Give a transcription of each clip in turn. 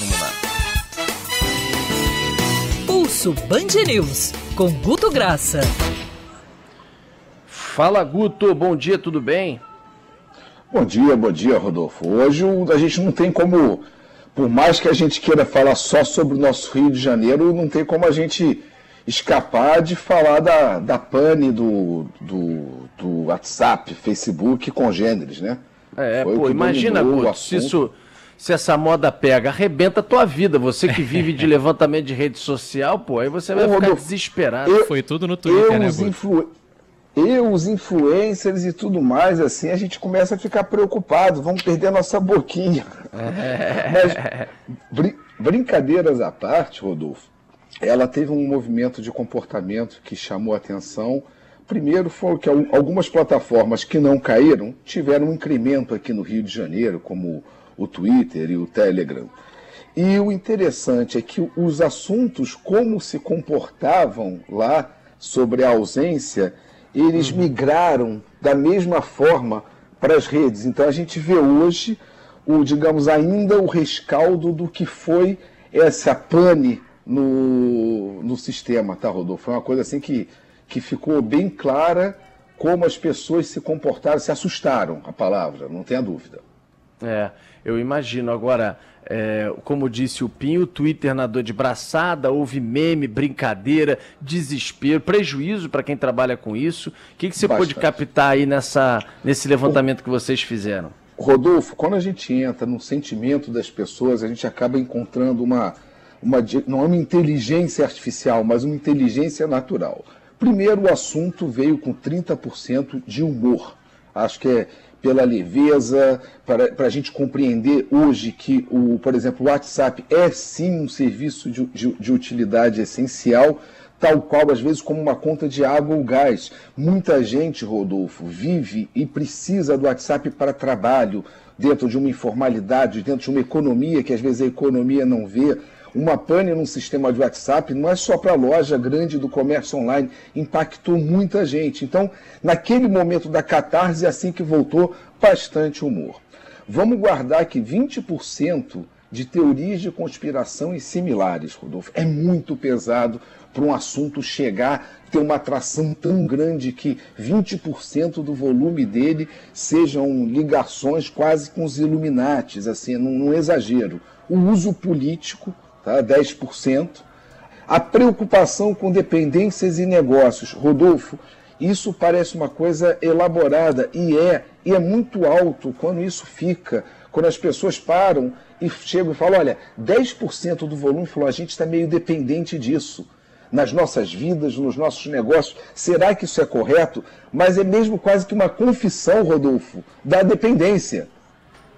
Vamos lá. Pulso Band News, com Guto Graça. Fala, Guto, bom dia, tudo bem? Bom dia, Rodolfo. Hoje a gente não tem como, por mais que a gente queira falar só sobre o nosso Rio de Janeiro, não tem como a gente escapar de falar da pane do WhatsApp, Facebook congêneres, né? Imagina, Guto, se essa moda pega, arrebenta a tua vida. Você que vive de levantamento de rede social, aí você vai ficar desesperado. Foi tudo no Twitter, né, Guto? Os influencers e tudo mais, assim, a gente começa a ficar preocupado, vamos perder a nossa boquinha. Mas, brincadeiras à parte, Rodolfo, ela teve um movimento de comportamento que chamou a atenção. Primeiro foi que algumas plataformas que não caíram tiveram um incremento aqui no Rio de Janeiro, como o Twitter e o Telegram. E o interessante é que os assuntos, como se comportavam lá sobre a ausência, eles migraram da mesma forma para as redes. Então a gente vê hoje, ainda o rescaldo do que foi essa pane no sistema, tá, Rodolfo? Foi uma coisa assim que ficou bem clara como as pessoas se comportaram, se assustaram, a palavra, não tenha dúvida. Eu imagino. Agora, como disse o Pinho, o Twitter nadou de braçada, houve meme, brincadeira, desespero, prejuízo para quem trabalha com isso. O que você pôde captar aí nesse levantamento que vocês fizeram? Rodolfo, quando a gente entra no sentimento das pessoas, a gente acaba encontrando não é uma inteligência artificial, mas uma inteligência natural. Primeiro, o assunto veio com 30% de humor. Acho que é pela leveza, para a gente compreender hoje que, por exemplo, o WhatsApp é sim um serviço de utilidade essencial, tal qual, às vezes, como uma conta de água ou gás. Muita gente, Rodolfo, vive e precisa do WhatsApp para trabalho, dentro de uma informalidade, dentro de uma economia que, às vezes, a economia não vê. Uma pane num sistema de WhatsApp não é só para a loja grande do comércio online, impactou muita gente. Então, naquele momento da catarse, é assim que voltou, bastante humor. Vamos guardar que 20% de teorias de conspiração e similares, Rodolfo, é muito pesado para um assunto ter uma atração tão grande que 20% do volume dele sejam ligações quase com os Illuminatis, assim, num exagero. O uso político, 10%. A preocupação com dependências e negócios. Rodolfo, isso parece uma coisa elaborada e é muito alto quando as pessoas param e chegam e falam, olha, 10% do volume, a gente está meio dependente disso nas nossas vidas, nos nossos negócios. Será que isso é correto? Mas é mesmo quase que uma confissão, Rodolfo, da dependência.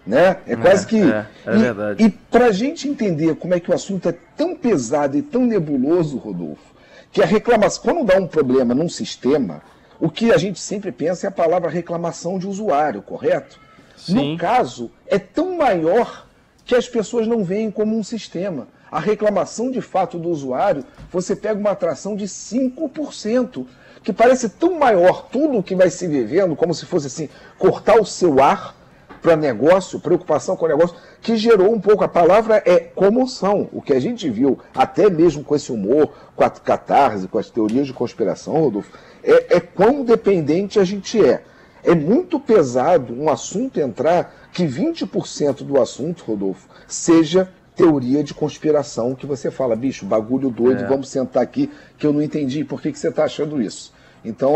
Né? É quase que... É verdade. E para a gente entender como é que o assunto é tão pesado e tão nebuloso, Rodolfo, que a reclamação, quando dá um problema num sistema, o que a gente sempre pensa é a palavra reclamação de usuário, correto? Sim. No caso, é tão maior que as pessoas não veem como um sistema. A reclamação de fato do usuário, você pega uma atração de 5%, que parece tão maior tudo que vai se vivendo, como se fosse assim, cortar o seu ar para negócio, preocupação com o negócio, que gerou um pouco, a palavra é comoção. O que a gente viu, até mesmo com esse humor, com a catarse, com as teorias de conspiração, Rodolfo, é quão dependente a gente é. É muito pesado um assunto entrar, que 20% do assunto, Rodolfo, seja teoria de conspiração, que você fala, bicho, bagulho doido, vamos sentar aqui, que eu não entendi, por que você está achando isso? Então,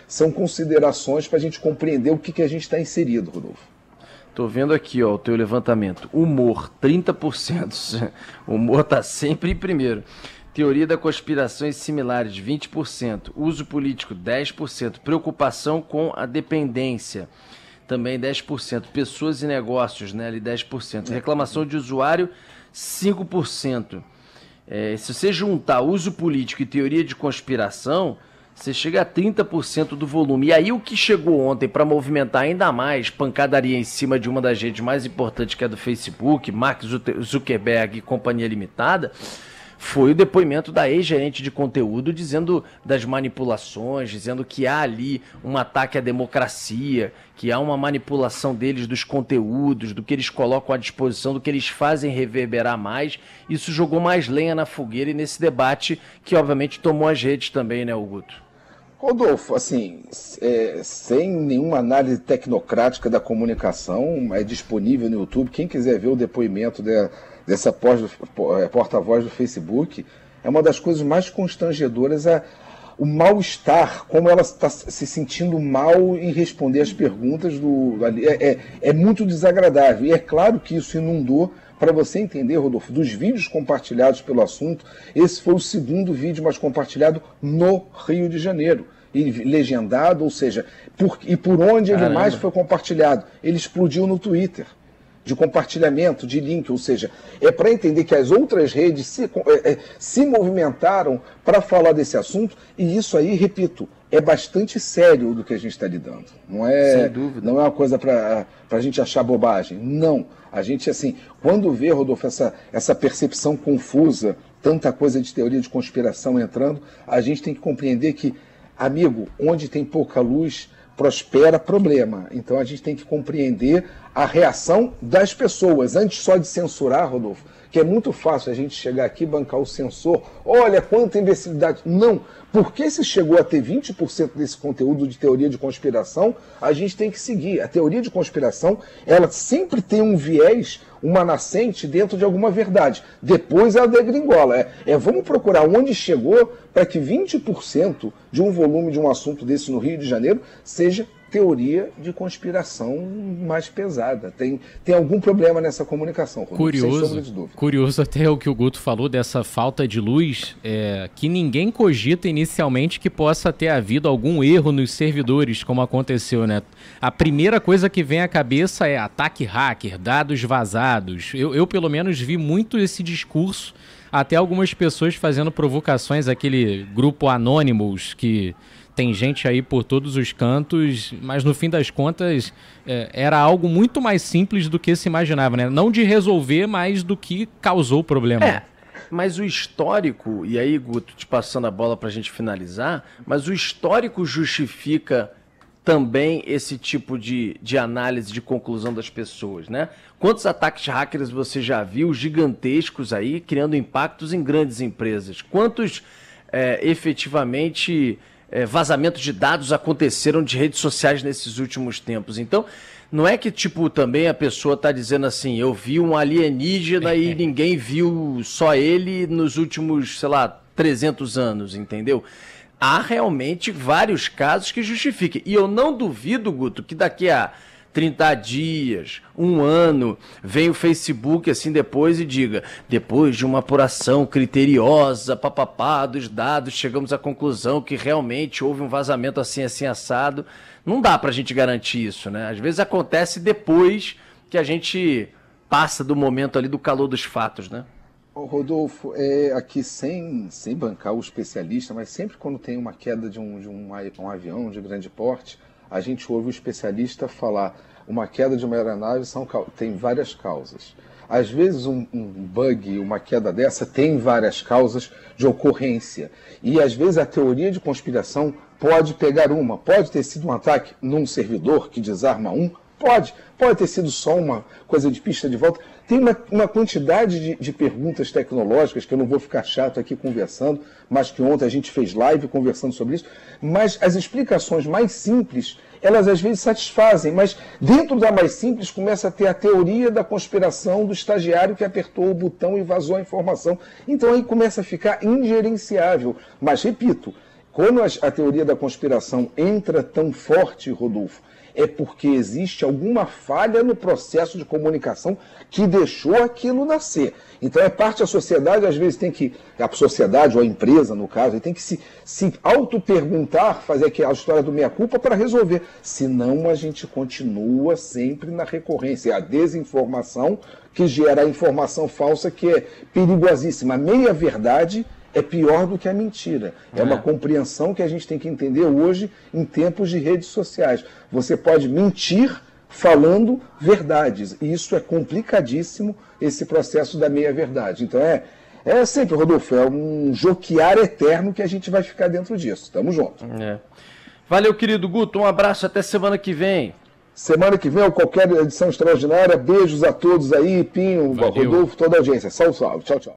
são considerações para a gente compreender o que a gente está inserido, Rodolfo. Tô vendo aqui, o teu levantamento. Humor, 30%. Humor tá sempre em primeiro. Teoria da conspiração e similares, 20%. Uso político, 10%. Preocupação com a dependência, também 10%. Pessoas e negócios, né, ali 10%. Reclamação de usuário, 5%. Se você juntar uso político e teoria de conspiração, você chega a 30% do volume. E aí o que chegou ontem para movimentar ainda mais, pancadaria em cima de uma das redes mais importantes, que é do Facebook, Mark Zuckerberg e Companhia Limitada, foi o depoimento da ex-gerente de conteúdo dizendo das manipulações, dizendo que há ali um ataque à democracia, que há uma manipulação deles dos conteúdos, do que eles colocam à disposição, do que eles fazem reverberar mais. Isso jogou mais lenha na fogueira e nesse debate que, obviamente, tomou as redes também, né, Guto? Rodolfo, assim, sem nenhuma análise tecnocrática da comunicação, é disponível no YouTube. Quem quiser ver o depoimento dessa porta-voz do Facebook, é uma das coisas mais constrangedoras, o mal-estar, como ela está se sentindo mal em responder as perguntas. É muito desagradável. E é claro que isso inundou. Para você entender, Rodolfo, dos vídeos compartilhados pelo assunto, esse foi o segundo vídeo mais compartilhado no Rio de Janeiro. E legendado, ou seja, por onde ele mais foi compartilhado? Ele explodiu no Twitter, de compartilhamento, de link, ou seja, é para entender que as outras redes se movimentaram para falar desse assunto, e isso aí, repito, é bastante sério do que a gente está lidando. Sem dúvida. Não é uma coisa para a gente achar bobagem. Não. A gente, assim, quando vê, Rodolfo, essa percepção confusa, tanta coisa de teoria de conspiração entrando, a gente tem que compreender que, amigo, onde tem pouca luz, prospera problema. Então a gente tem que compreender a reação das pessoas, antes só de censurar, Rodolfo, que é muito fácil a gente chegar aqui e bancar o censor. Olha quanta imbecilidade. Não, porque se chegou a ter 20% desse conteúdo de teoria de conspiração, a gente tem que seguir. A teoria de conspiração, ela sempre tem um viés, uma nascente dentro de alguma verdade. Depois ela degringola. Vamos procurar onde chegou para que 20% de um volume de um assunto desse no Rio de Janeiro seja teoria de conspiração mais pesada. Tem algum problema nessa comunicação, sem sombra de dúvida. Curioso até o que o Guto falou dessa falta de luz, que ninguém cogita inicialmente que possa ter havido algum erro nos servidores, como aconteceu, né? A primeira coisa que vem à cabeça é ataque hacker, dados vazados. Eu pelo menos vi muito esse discurso, até algumas pessoas fazendo provocações, aquele grupo Anonymous que tem gente aí por todos os cantos, mas no fim das contas era algo muito mais simples do que se imaginava, né? Não de resolver, mas do que causou o problema. Mas o histórico, e aí, Guto, te passando a bola para a gente finalizar, mas o histórico justifica também esse tipo de análise, de conclusão das pessoas, né? Quantos ataques hackers você já viu gigantescos aí, criando impactos em grandes empresas? Quantos efetivamente vazamentos de dados aconteceram de redes sociais nesses últimos tempos? Então, não é que, tipo, também a pessoa está dizendo assim, eu vi um alienígena e ninguém viu, só ele nos últimos, 300 anos, entendeu? Há realmente vários casos que justifiquem. E eu não duvido, Guto, que daqui a 30 dias, um ano, vem o Facebook assim depois e diga, depois de uma apuração criteriosa, dos dados, chegamos à conclusão que realmente houve um vazamento assim, assado. Não dá pra gente garantir isso, né? Às vezes acontece depois que a gente passa do momento ali do calor dos fatos, né? Rodolfo, aqui sem bancar o especialista, mas sempre quando tem uma queda de um avião de grande porte, a gente ouve o especialista falar, uma queda de uma aeronave tem várias causas. Às vezes um bug, uma queda dessa, tem várias causas de ocorrência. E às vezes a teoria de conspiração pode pegar pode ter sido um ataque num servidor que desarma pode ter sido só uma coisa de pista de volta. Tem uma quantidade de perguntas tecnológicas, que eu não vou ficar chato aqui conversando, mas que ontem a gente fez live conversando sobre isso, mas as explicações mais simples, elas às vezes satisfazem, mas dentro da mais simples começa a ter a teoria da conspiração do estagiário que apertou o botão e vazou a informação. Então aí começa a ficar ingerenciável. Mas, repito, quando a teoria da conspiração entra tão forte, Rodolfo, é porque existe alguma falha no processo de comunicação que deixou aquilo nascer. Então é parte da sociedade, às vezes a sociedade ou a empresa, no caso, tem que se auto-perguntar, fazer aquela história do meia-culpa para resolver. Senão a gente continua sempre na recorrência. É a desinformação que gera a informação falsa, que é perigosíssima. A meia-verdade é pior do que a mentira. É uma compreensão que a gente tem que entender hoje em tempos de redes sociais. Você pode mentir falando verdades. E isso é complicadíssimo, esse processo da meia-verdade. Então É sempre, Rodolfo, é um joquear eterno que a gente vai ficar dentro disso. Tamo junto. Valeu, querido Guto. Um abraço, até semana que vem. Semana que vem, ou qualquer edição extraordinária. Beijos a todos aí, Pinho, Valeu. Rodolfo, toda a audiência. Salve, salve. Tchau, tchau.